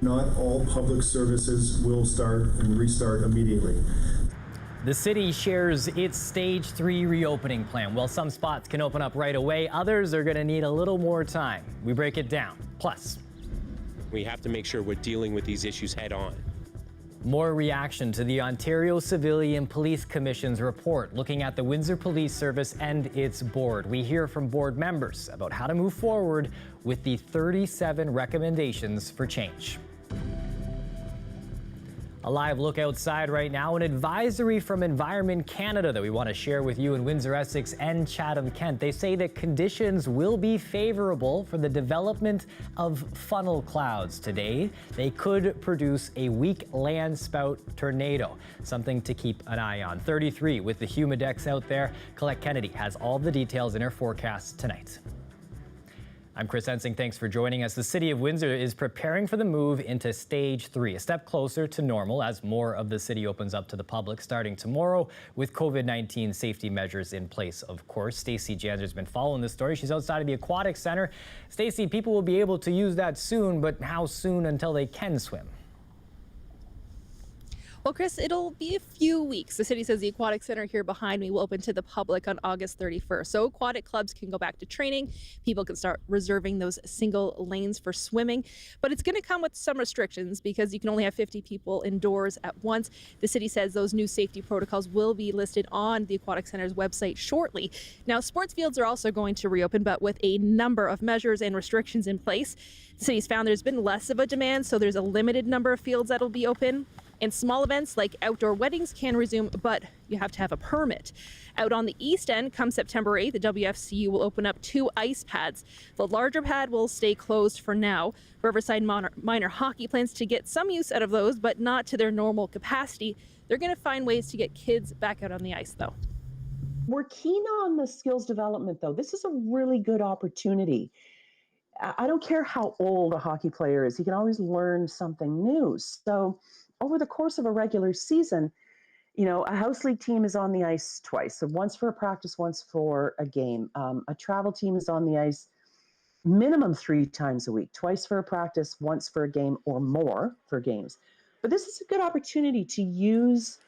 Not all public services will start and restart immediately. The city shares its stage 3 reopening plan. While some spots can open up right away, others are going to need a little more time. We break it down. Plus, we have to make sure we're dealing with these issues head on. More reaction to the Ontario Civilian Police Commission's report looking at the Windsor Police Service and its board. We hear from board members about how to move forward with the 37 recommendations for change. A live look outside right now, an advisory from Environment Canada that we want to share with you in Windsor, Essex and Chatham-Kent. They say that conditions will be favorable for the development of funnel clouds today. They could produce a weak landspout tornado, something to keep an eye on. 33 with the humidex out there. Colette Kennedy has all the details in her forecast tonight. I'm Chris Ensing. Thanks for joining us. The City of Windsor is preparing for the move into stage 3, a step closer to normal as more of the city opens up to the public starting tomorrow with COVID-19 safety measures in place, of course. Stacey Janser's been following this story. She's outside of the Aquatic Centre. Stacey, people will be able to use that soon, but how soon until they can swim? Well, Chris, it'll be a few weeks. The city says the Aquatic Center here behind me will open to the public on August 31st. So aquatic clubs can go back to training. People can start reserving those single lanes for swimming. But it's going to come with some restrictions because you can only have 50 people indoors at once. The city says those new safety protocols will be listed on the Aquatic Center's website shortly. Now, sports fields are also going to reopen, but with a number of measures and restrictions in place. The city's found there's been less of a demand, so there's a limited number of fields that'll be open. And small events like outdoor weddings can resume, but you have to have a permit. Out on the east end, come September 8th, the WFCU will open up 2 ice pads. The larger pad will stay closed for now. Riverside Minor Hockey plans to get some use out of those, but not to their normal capacity. They're going to find ways to get kids back out on the ice, though. We're keen on the skills development, though. This is a really good opportunity. I don't care how old a hockey player is. He can always learn something new. So over the course of a regular season, you know, a house league team is on the ice twice. So once for a practice, once for a game. A travel team is on the ice minimum 3 times a week, twice for a practice, once for a game or more for games. But this is a good opportunity to use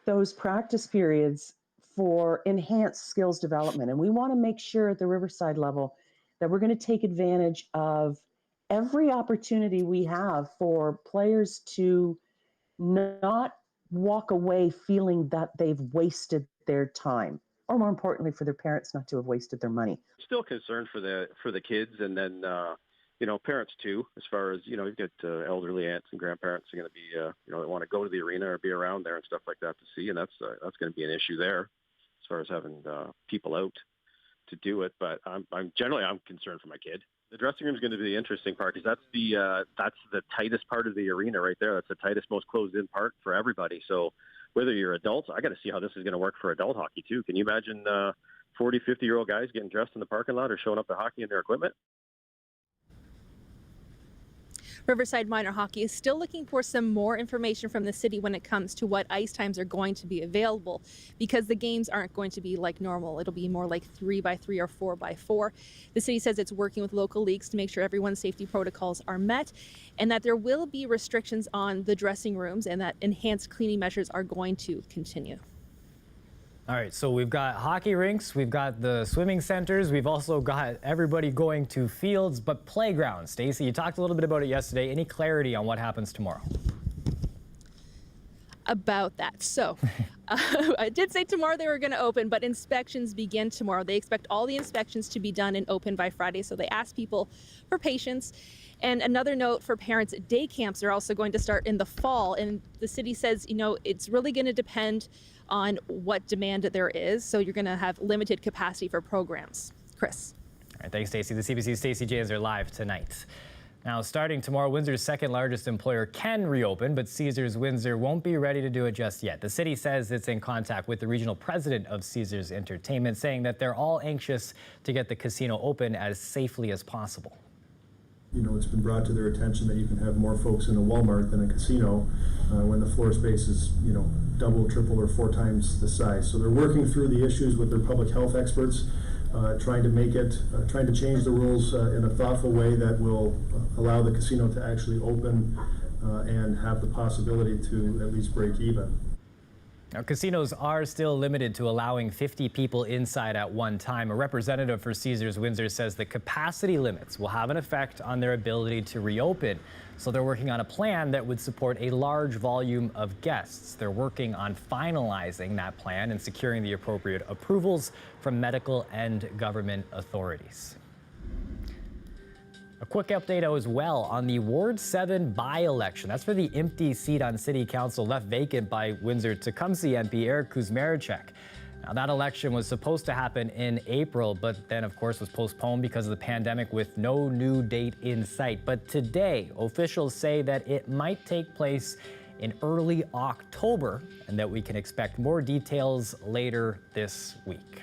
those practice periods for enhanced skills development. And we want to make sure at the Riverside level that we're going to take advantage of every opportunity we have for players to not walk away feeling that they've wasted their time, or more importantly, for their parents not to have wasted their money. Still concerned for the kids, and then you know, parents too. As far as, you know, you've got elderly aunts and grandparents are going to be you know, they want to go to the arena or be around there and stuff like that to see, and that's going to be an issue there as far as having people out to do it. But I'm concerned for my kid. The dressing room is going to be the interesting part because that's the tightest part of the arena right there. That's the tightest, most closed-in part for everybody. So whether you're adults, I got to see how this is going to work for adult hockey too. Can you imagine 40, 50-year-old guys getting dressed in the parking lot or showing up to hockey in their equipment? Riverside Minor Hockey is still looking for some more information from the city when it comes to what ice times are going to be available, because the games aren't going to be like normal. It'll be more like 3x3 or 4x4. The city says it's working with local leagues to make sure everyone's safety protocols are met, and that there will be restrictions on the dressing rooms, and that enhanced cleaning measures are going to continue. All right, so we've got hockey rinks, we've got the swimming centers, we've also got everybody going to fields, but playgrounds. Stacey, you talked a little bit about it yesterday. Any clarity on what happens tomorrow? About that. So I did say tomorrow they were going to open, but inspections begin tomorrow. They expect all the inspections to be done and open by Friday, so they ask people for patience. And another note for parents, day camps are also going to start in the fall, and the city says, you know, it's really going to depend on what demand there is, so you're going to have limited capacity for programs. Chris. All right, thanks, Stacey. The CBC's Stacey Janser live tonight. Now, starting tomorrow, Windsor's second largest employer can reopen, but Caesars Windsor won't be ready to do it just yet. The city says it's in contact with the regional president of Caesars Entertainment, saying that they're all anxious to get the casino open as safely as possible. You know, it's been brought to their attention that you can have more folks in a Walmart than a casino when the floor space is, you know, double, triple, or 4 times the size. So they're working through the issues with their public health experts, trying to change the rules in a thoughtful way that will allow the casino to actually open and have the possibility to at least break even. Now, casinos are still limited to allowing 50 people inside at one time. A representative for Caesars Windsor says the capacity limits will have an effect on their ability to reopen. So they're working on a plan that would support a large volume of guests. They're working on finalizing that plan and securing the appropriate approvals from medical and government authorities. A quick update as well on the Ward 7 by-election. That's for the empty seat on City Council left vacant by Windsor-Tecumseh MP Eric Kuzmaricek. Now, that election was supposed to happen in April, but then, of course, was postponed because of the pandemic with no new date in sight. But today, officials say that it might take place in early October and that we can expect more details later this week.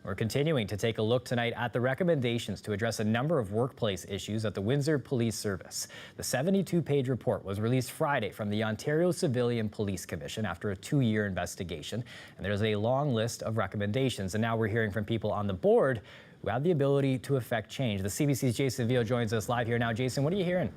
We're continuing to take a look tonight at the recommendations to address a number of workplace issues at the Windsor Police Service. The 72-page report was released Friday from the Ontario Civilian Police Commission after a 2-year investigation. And there's a long list of recommendations. And now we're hearing from people on the board who have the ability to affect change. The CBC's Jason Vio joins us live here now. Jason, what are you hearing?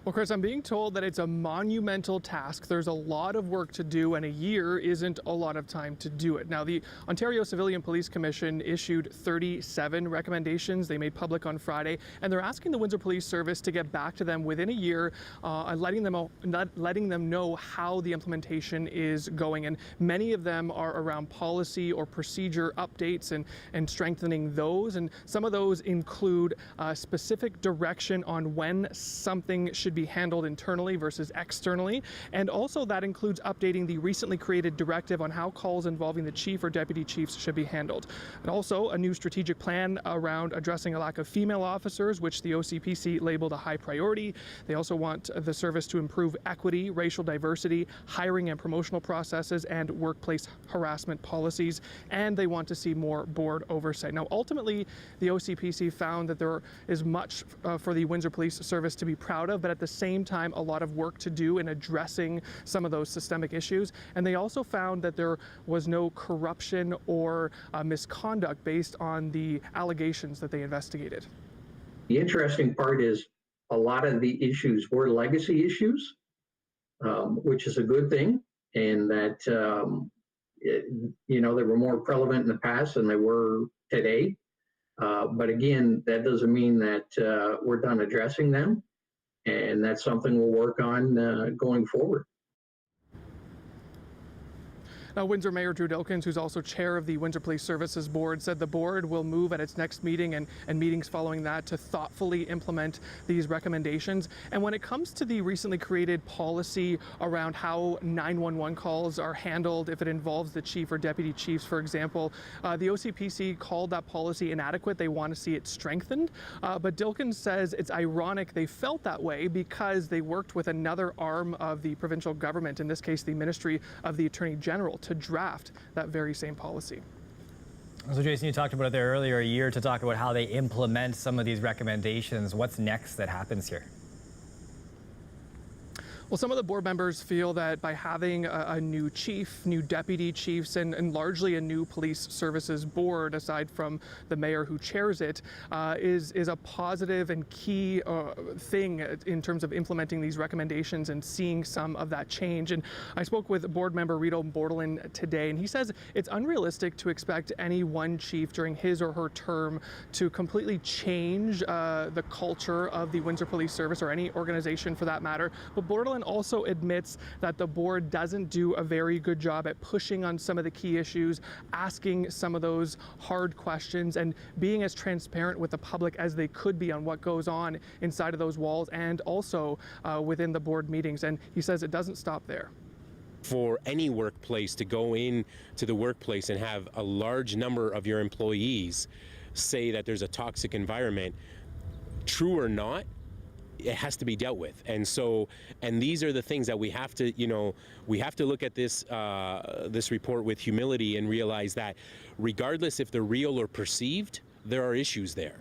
Well, Chris, I'm being told that it's a monumental task. There's a lot of work to do, and a year isn't a lot of time to do it. Now, the Ontario Civilian Police Commission issued 37 recommendations they made public on Friday, and they're asking the Windsor Police Service to get back to them within a year, letting them know how the implementation is going. And many of them are around policy or procedure updates and strengthening those. And some of those include specific direction on when something should be handled internally versus externally. And also that includes updating the recently created directive on how calls involving the chief or deputy chiefs should be handled. And also a new strategic plan around addressing a lack of female officers, which the OCPC labeled a high priority. They also want the service to improve equity, racial diversity, hiring and promotional processes, and workplace harassment policies. And they want to see more board oversight. Now, ultimately, the OCPC found that there is much for the Windsor Police Service to be proud of, but at the same time, a lot of work to do in addressing some of those systemic issues. And they also found that there was no corruption or misconduct based on the allegations that they investigated. The interesting part is a lot of the issues were legacy issues, which is a good thing, and that, they were more prevalent in the past than they were today. But again, that doesn't mean that we're done addressing them. And that's something we'll work on going forward. Now, Windsor Mayor Drew Dilkens, who's also chair of the Windsor Police Services Board, said the board will move at its next meeting and meetings following that to thoughtfully implement these recommendations. And when it comes to the recently created policy around how 911 calls are handled if it involves the chief or deputy chiefs, for example, the OCPC called that policy inadequate. They want to see it strengthened. But Dilkens says it's ironic they felt that way because they worked with another arm of the provincial government, in this case the Ministry of the Attorney General, to draft that very same policy. So Jason, you talked about it there earlier, a year to talk about how they implement some of these recommendations. What's next that happens here? Well, some of the board members feel that by having a new chief, new deputy chiefs, and largely a new police services board, aside from the mayor who chairs it, is a positive and key thing in terms of implementing these recommendations and seeing some of that change. And I spoke with board member Rito Bordelin today, and he says it's unrealistic to expect any one chief during his or her term to completely change the culture of the Windsor Police Service, or any organization for that matter. But Bordelin also admits that the board doesn't do a very good job at pushing on some of the key issues, asking some of those hard questions, and being as transparent with the public as they could be on what goes on inside of those walls and also within the board meetings. And he says it doesn't stop there. For any workplace to go in to the workplace and have a large number of your employees say that there's a toxic environment, true or not, it has to be dealt with. And these are the things that we have to, we have to look at this report with humility and realize that regardless if they're real or perceived, there are issues there.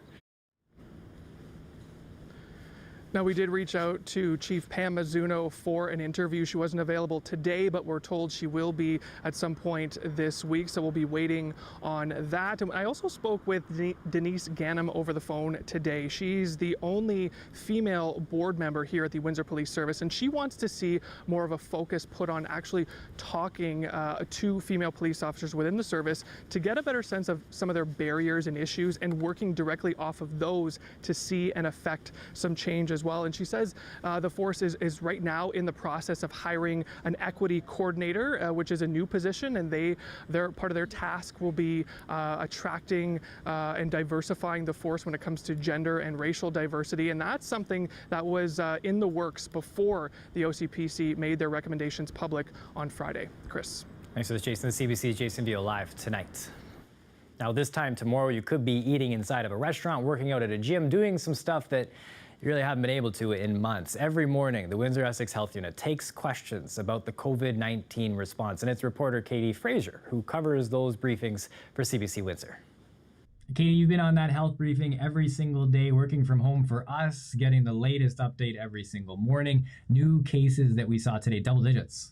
Now, we did reach out to Chief Pam Mizuno for an interview. She wasn't available today, but we're told she will be at some point this week, so we'll be waiting on that. And I also spoke with Denise Ganem over the phone today. She's the only female board member here at the Windsor Police Service, and she wants to see more of a focus put on actually talking to female police officers within the service to get a better sense of some of their barriers and issues and working directly off of those to see and affect some change as well. And she says the force is right now in the process of hiring an equity coordinator, which is a new position, and their part of their task will be attracting and diversifying the force when it comes to gender and racial diversity. And that's something that was in the works before the OCPC made their recommendations public on Friday. Chris. Thanks for this, Jason. The CBC Jason Vio live tonight. Now, this time tomorrow, you could be eating inside of a restaurant, working out at a gym, doing some stuff that you really haven't been able to in months. Every morning, the Windsor Essex Health Unit takes questions about the COVID-19 response, and it's reporter Katie Fraser who covers those briefings for CBC Windsor. Katie, you've been on that health briefing every single day, working from home for us, getting the latest update every single morning. New cases that we saw today, double digits.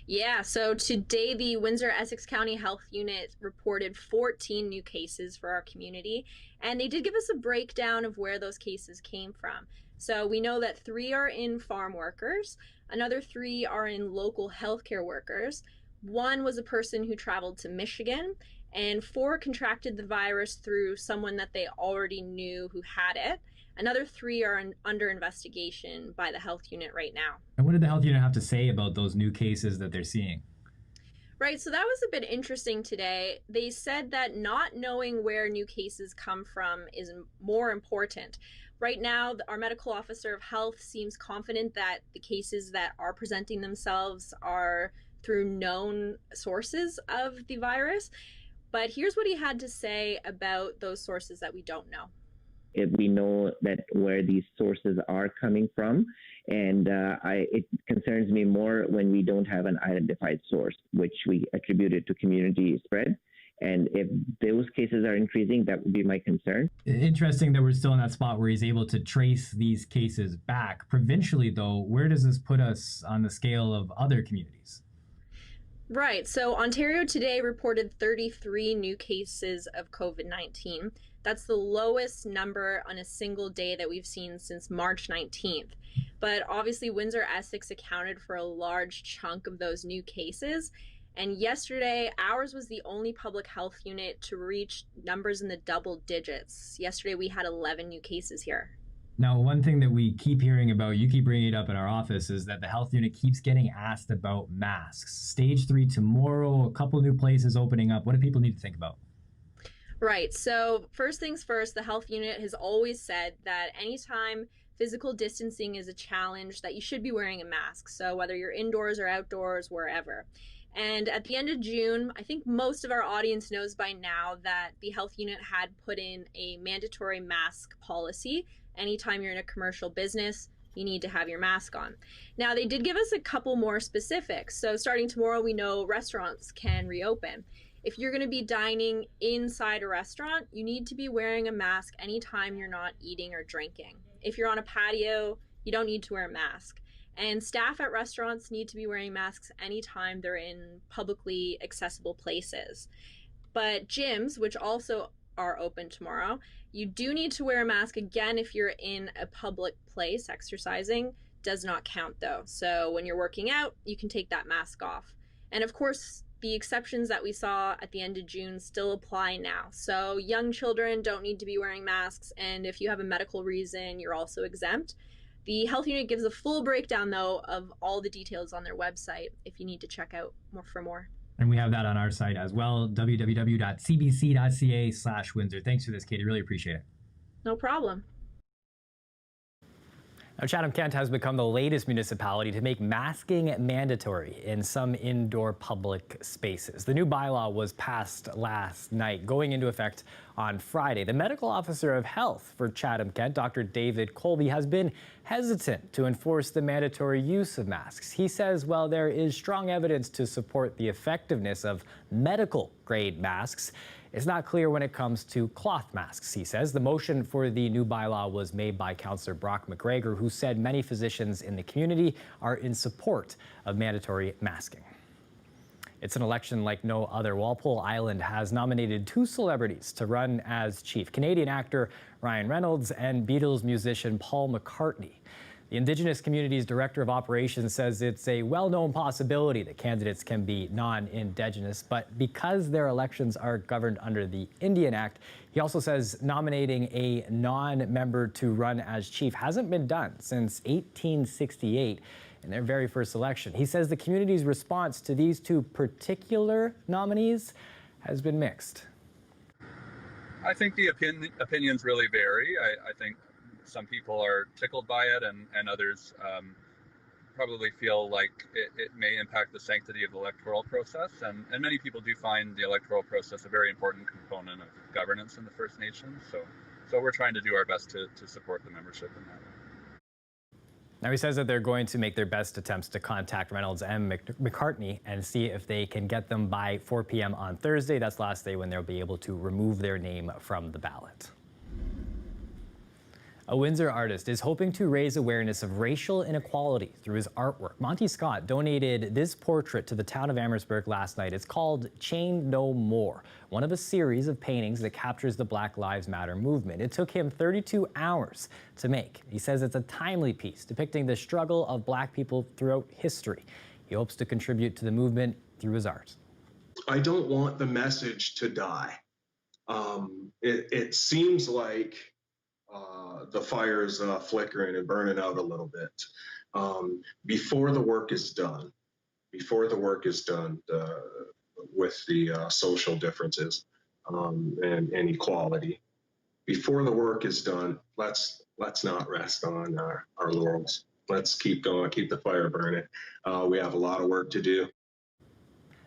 Yeah, so today the Windsor Essex County Health Unit reported 14 new cases for our community, and they did give us a breakdown of where those cases came from. So we know that 3 are in farm workers, another 3 are in local healthcare workers, 1 was a person who traveled to Michigan, and 4 contracted the virus through someone that they already knew who had it. Another 3 are under investigation by the health unit right now. And what did the health unit have to say about those new cases that they're seeing? Right, so that was a bit interesting today. They said that not knowing where new cases come from is more important. Right now, our medical officer of health seems confident that the cases that are presenting themselves are through known sources of the virus. But here's what he had to say about those sources that we don't know. If we know that where these sources are coming from, and it concerns me more when we don't have an identified source, which we attribute it to community spread. And if those cases are increasing, that would be my concern. Interesting that we're still in that spot where he's able to trace these cases back. Provincially, though, where does this put us on the scale of other communities? Right, so Ontario today reported 33 new cases of COVID-19. That's the lowest number on a single day that we've seen since March 19th. But obviously Windsor Essex accounted for a large chunk of those new cases. And yesterday, ours was the only public health unit to reach numbers in the double digits. Yesterday, we had 11 new cases here. Now, one thing that we keep hearing about, you keep bringing it up in our office, is that the health unit keeps getting asked about masks. Stage 3 tomorrow, a couple new places opening up. What do people need to think about? Right, so first things first, the health unit has always said that anytime physical distancing is a challenge, that you should be wearing a mask. So whether you're indoors or outdoors, wherever. And at the end of June, I think most of our audience knows by now that the health unit had put in a mandatory mask policy. Anytime you're in a commercial business, you need to have your mask on. Now, they did give us a couple more specifics. So starting tomorrow, we know restaurants can reopen. If you're going to be dining inside a restaurant, you need to be wearing a mask anytime you're not eating or drinking. If you're on a patio, you don't need to wear a mask. And staff at restaurants need to be wearing masks anytime they're in publicly accessible places. But gyms, which also are open tomorrow, you do need to wear a mask again if you're in a public place exercising. Does not count though. So when you're working out, you can take that mask off. And of course, the exceptions that we saw at the end of June still apply now. So young children don't need to be wearing masks, and if you have a medical reason, you're also exempt. The health unit gives a full breakdown, though, of all the details on their website if you need to check out for more. And we have that on our site as well, www.cbc.ca/Windsor. Thanks for this, Katie. Really appreciate it. No problem. Now, Chatham-Kent has become the latest municipality to make masking mandatory in some indoor public spaces. The new bylaw was passed last night, going into effect on Friday. The medical officer of health for Chatham-Kent, Dr. David Colby, has been hesitant to enforce the mandatory use of masks. He says while there is strong evidence to support the effectiveness of medical-grade masks, It's not clear when it comes to cloth masks, he says. The motion for the new bylaw was made by Councillor Brock McGregor, who said many physicians in the community are in support of mandatory masking. It's an election like no other. Walpole Island has nominated 2 celebrities to run as chief: Canadian actor Ryan Reynolds and Beatles musician Paul McCartney. The Indigenous Community's Director of Operations says it's a well-known possibility that candidates can be non-Indigenous, but because their elections are governed under the Indian Act, he also says nominating a non-member to run as chief hasn't been done since 1868. In their very first election. He says the community's response to these 2 particular nominees has been mixed. I think the opinions really vary. I think some people are tickled by it, and others probably feel like it may impact the sanctity of the electoral process. And many people do find the electoral process a very important component of governance in the First Nations. So we're trying to do our best to support the membership in that way. Now, he says that they're going to make their best attempts to contact Reynolds and McCartney and see if they can get them by 4 p.m. on Thursday. That's the last day when they'll be able to remove their name from the ballot. A Windsor artist is hoping to raise awareness of racial inequality through his artwork. Monty Scott donated this portrait to the town of Amherstburg last night. It's called Chained No More, one of a series of paintings that captures the Black Lives Matter movement. It took him 32 hours to make. He says it's a timely piece depicting the struggle of Black people throughout history. He hopes to contribute to the movement through his art. I don't want the message to die. It seems like the fire's flickering and burning out a little bit. Before the work is done with the social differences and equality, before the work is done, let's not rest on our laurels. Let's keep going, keep the fire burning. We have a lot of work to do.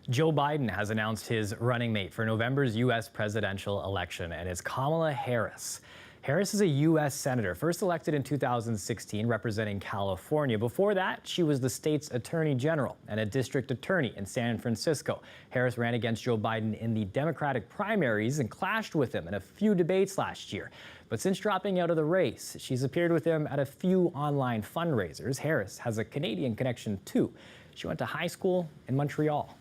Joe Biden has announced his running mate for November's U.S. presidential election, and it's Kamala Harris. Harris is a U.S. Senator, first elected in 2016, representing California. Before that, she was the state's Attorney General and a district attorney in San Francisco. Harris ran against Joe Biden in the Democratic primaries and clashed with him in a few debates last year. But since dropping out of the race, she's appeared with him at a few online fundraisers. Harris has a Canadian connection, too. She went to high school in Montreal.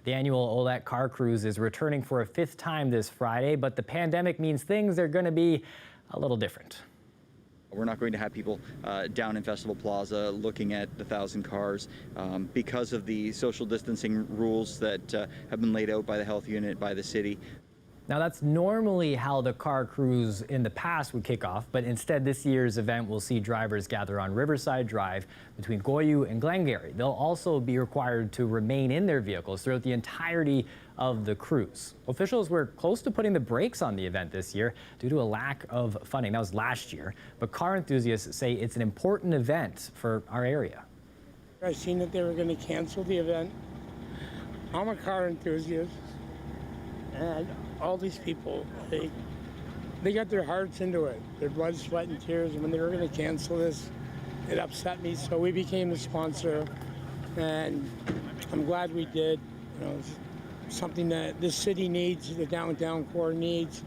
The annual Olette Car Cruise is returning for a 5th time this Friday, but the pandemic means things are going to be a little different. We're not going to have people down in Festival Plaza looking at the 1,000 cars because of the social distancing rules that have been laid out by the health unit, by the city. Now, that's normally how the car cruise in the past would kick off, but instead this year's event will see drivers gather on Riverside Drive between Goyou and Glengarry. They'll also be required to remain in their vehicles throughout the entirety of the cruise. Officials were close to putting the brakes on the event this year due to a lack of funding. That was last year, but car enthusiasts say it's an important event for our area. I seen that they were going to cancel the event. I'm a car enthusiast, and all these people, they got their hearts into it, their blood, sweat, and tears. And when they were going to cancel this, it upset me. So we became the sponsor, and I'm glad we did. You know, it's something that this city needs, the downtown core needs.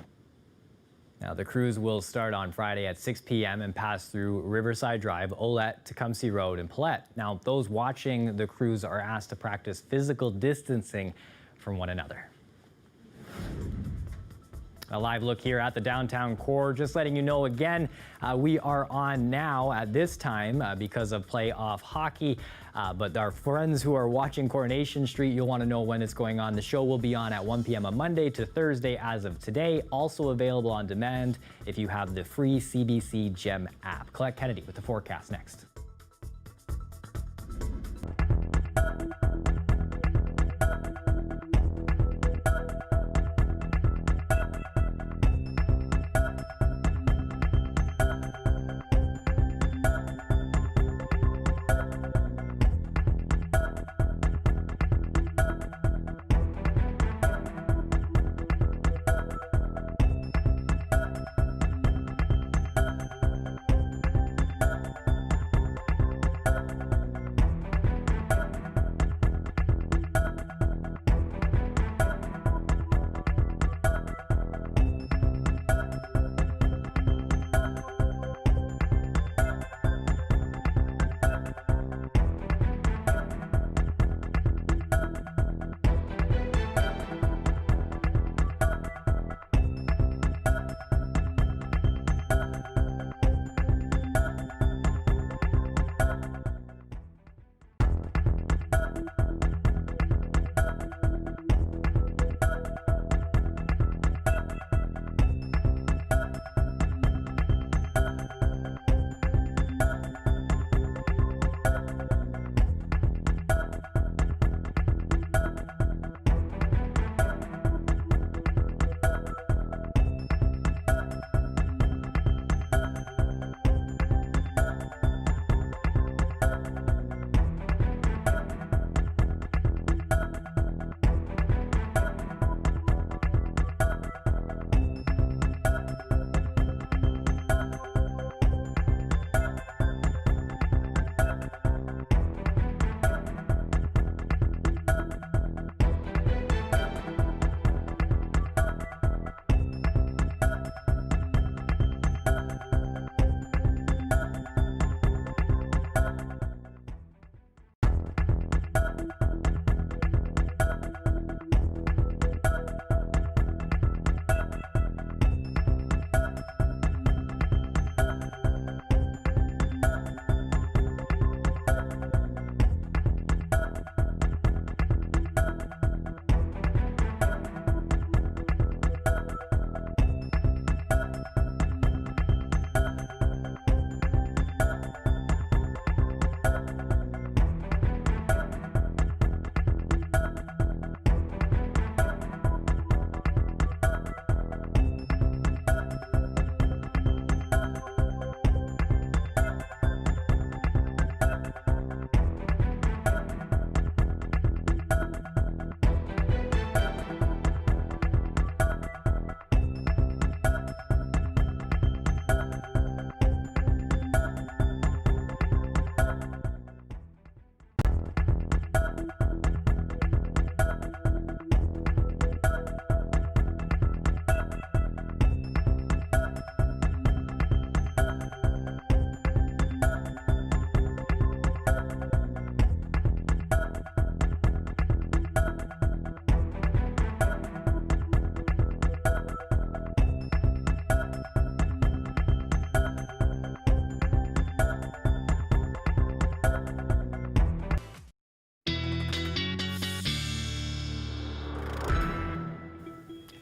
Now, the cruise will start on Friday at 6 p.m. and pass through Riverside Drive, Olette, Tecumseh Road, and Paulette. Now, those watching the cruise are asked to practice physical distancing from one another. A live look here at the downtown core, just letting you know again, we are on now at this time because of playoff hockey. But our friends who are watching Coronation Street, you'll want to know when it's going on. The show will be on at 1 p.m. on Monday to Thursday as of today. Also available on demand if you have the free CBC Gem app. Colette Kennedy with the forecast next.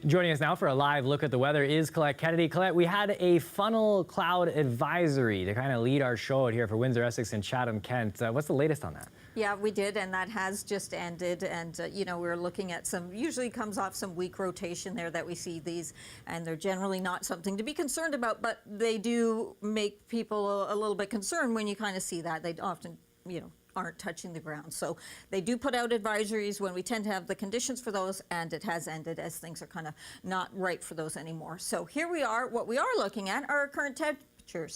Joining us now for a live look at the weather is Colette Kennedy. Colette, we had a funnel cloud advisory to kind of lead our show out here for Windsor, Essex, and Chatham-Kent. What's the latest on that? Yeah, we did, and that has just ended. And, you know, we're looking at usually comes off some weak rotation there that we see these, and they're generally not something to be concerned about, but they do make people a little bit concerned when you kind of see that. They often, you know, aren't touching the ground. So they do put out advisories when we tend to have the conditions for those, and it has ended as things are kind of not right for those anymore. So here we are. What we are looking at are our current temperatures.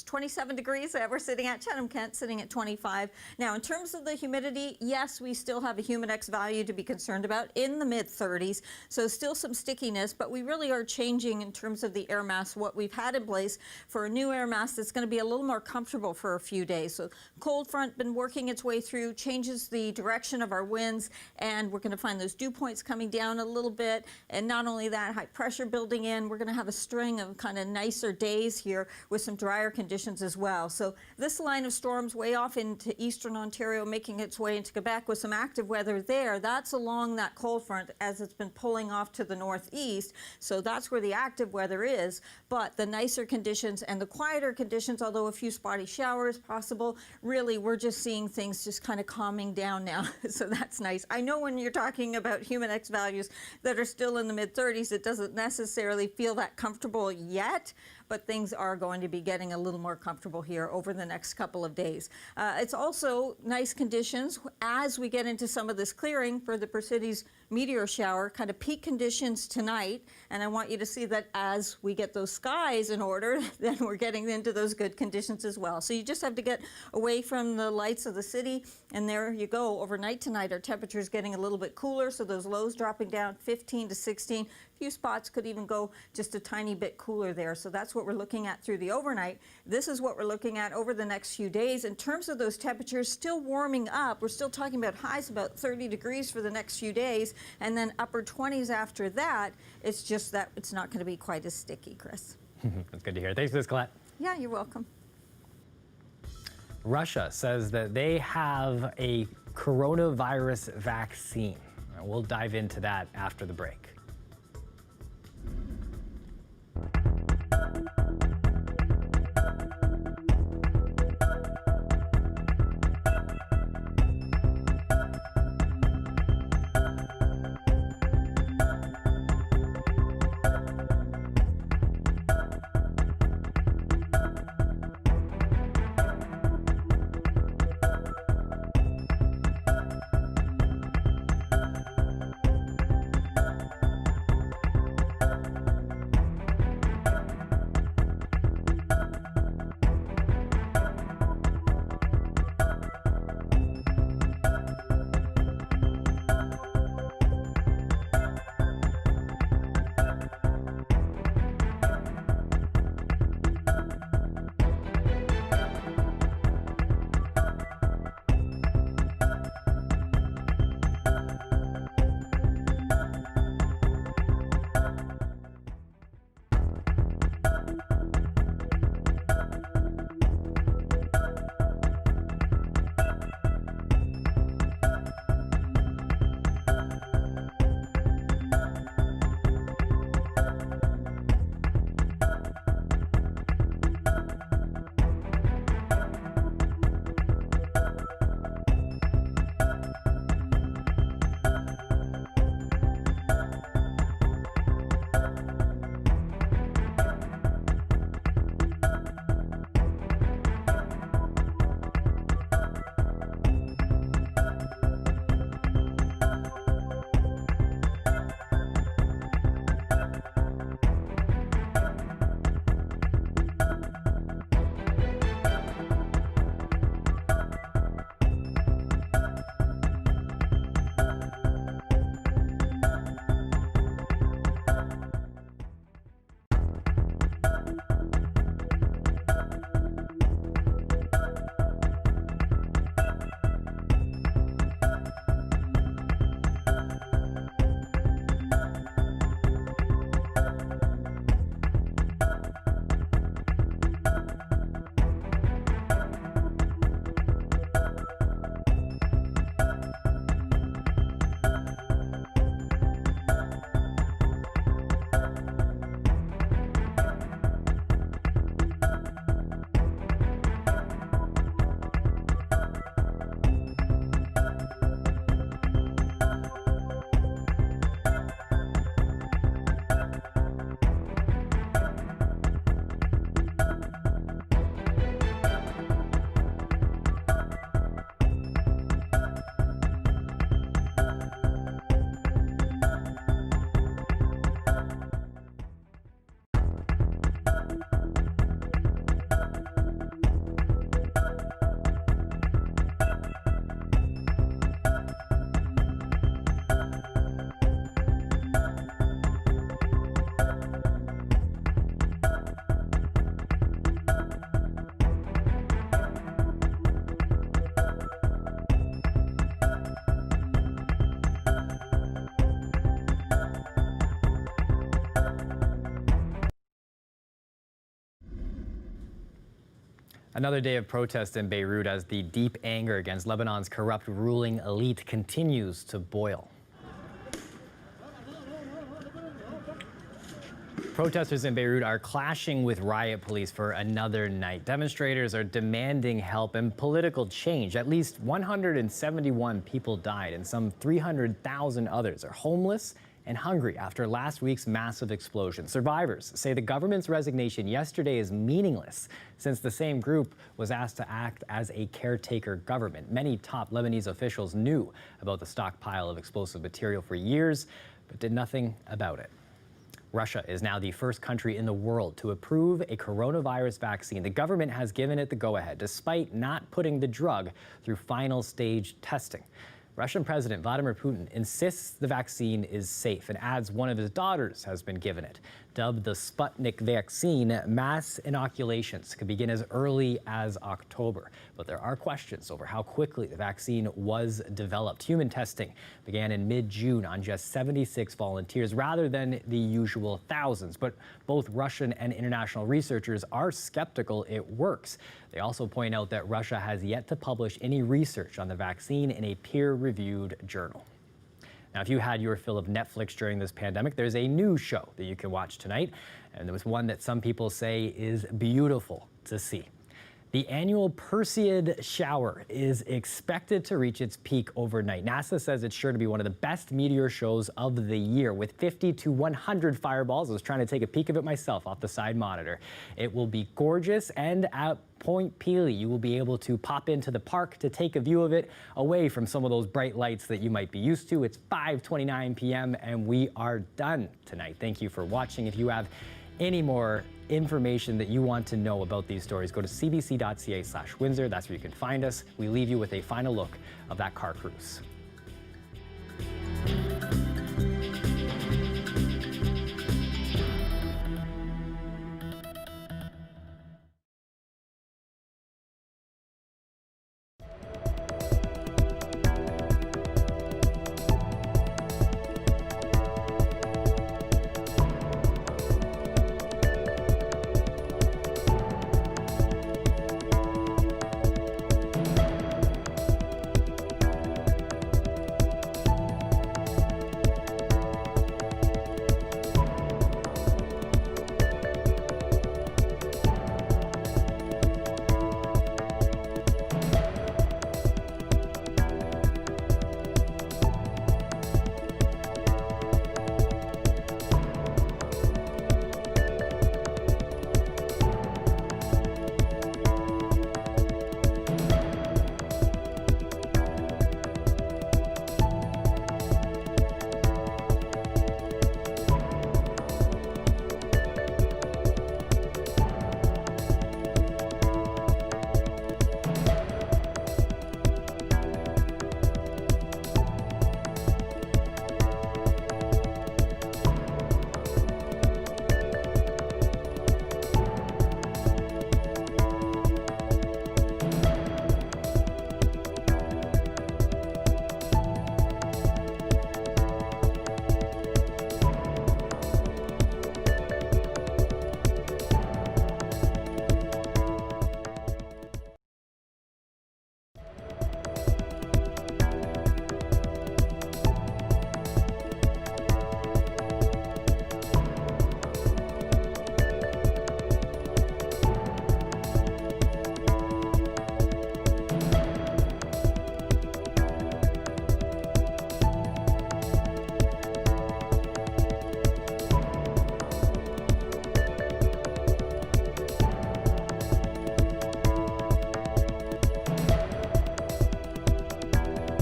27 degrees we're sitting at. Chatham-Kent sitting at 25. Now, in terms of the humidity, yes, we still have a humidex value to be concerned about in the mid-30s, so still some stickiness, but we really are changing in terms of the air mass, what we've had in place for a new air mass that's going to be a little more comfortable for a few days. So cold front been working its way through, changes the direction of our winds, and we're going to find those dew points coming down a little bit, and not only that, high pressure building in. We're going to have a string of kind of nicer days here with some drier conditions as well. So this line of storms way off into eastern Ontario, making its way into Quebec with some active weather there. That's along that cold front as it's been pulling off to the northeast. So that's where the active weather is. But the nicer conditions and the quieter conditions, although a few spotty showers possible, really we're just seeing things just kind of calming down now. So that's nice. I know when you're talking about humidex values that are still in the mid-30s, it doesn't necessarily feel that comfortable yet, but things are going to be getting a little more comfortable here over the next couple of days. It's also nice conditions as we get into some of this clearing for the Persides meteor shower, kind of peak conditions tonight. And I want you to see that as we get those skies in order, then we're getting into those good conditions as well. So you just have to get away from the lights of the city, and there you go. Overnight tonight, our temperature is getting a little bit cooler, so those lows dropping down 15 to 16. A few spots could even go just a tiny bit cooler there. So that's what we're looking at through the overnight. This is what we're looking at over the next few days. In terms of those temperatures, still warming up. We're still talking about highs about 30 degrees for the next few days, and then upper 20s after that. It's just that it's not going to be quite as sticky, Chris. That's good to hear. Thanks for this, Colette. Yeah, you're welcome. Russia says that they have a coronavirus vaccine. We'll dive into that after the break. Another day of protest in Beirut as the deep anger against Lebanon's corrupt ruling elite continues to boil. Protesters in Beirut are clashing with riot police for another night. Demonstrators are demanding help and political change. At least 171 people died and some 300,000 others are homeless and hungry after last week's massive explosion. Survivors say the government's resignation yesterday is meaningless since the same group was asked to act as a caretaker government. Many top Lebanese officials knew about the stockpile of explosive material for years, but did nothing about it. Russia is now the first country in the world to approve a coronavirus vaccine. The government has given it the go-ahead, despite not putting the drug through final stage testing. Russian President Vladimir Putin insists the vaccine is safe and adds one of his daughters has been given it. Dubbed the Sputnik vaccine, mass inoculations could begin as early as October. But there are questions over how quickly the vaccine was developed. Human testing began in mid-June on just 76 volunteers rather than the usual thousands. But both Russian and international researchers are skeptical it works. They also point out that Russia has yet to publish any research on the vaccine in a peer-reviewed journal. Now, if you had your fill of Netflix during this pandemic, there's a new show that you can watch tonight, and there was one that some people say is beautiful to see. The annual Perseid shower is expected to reach its peak overnight. NASA says it's sure to be one of the best meteor shows of the year with 50 to 100 fireballs. I was trying to take a peek of it myself off the side monitor. It will be gorgeous, and at Point Pelee, you will be able to pop into the park to take a view of it away from some of those bright lights that you might be used to. It's 5:29 p.m. and we are done tonight. Thank you for watching. If you have any more information that you want to know about these stories, go to cbc.ca/Windsor. That's where you can find us. We leave you with a final look of that car cruise.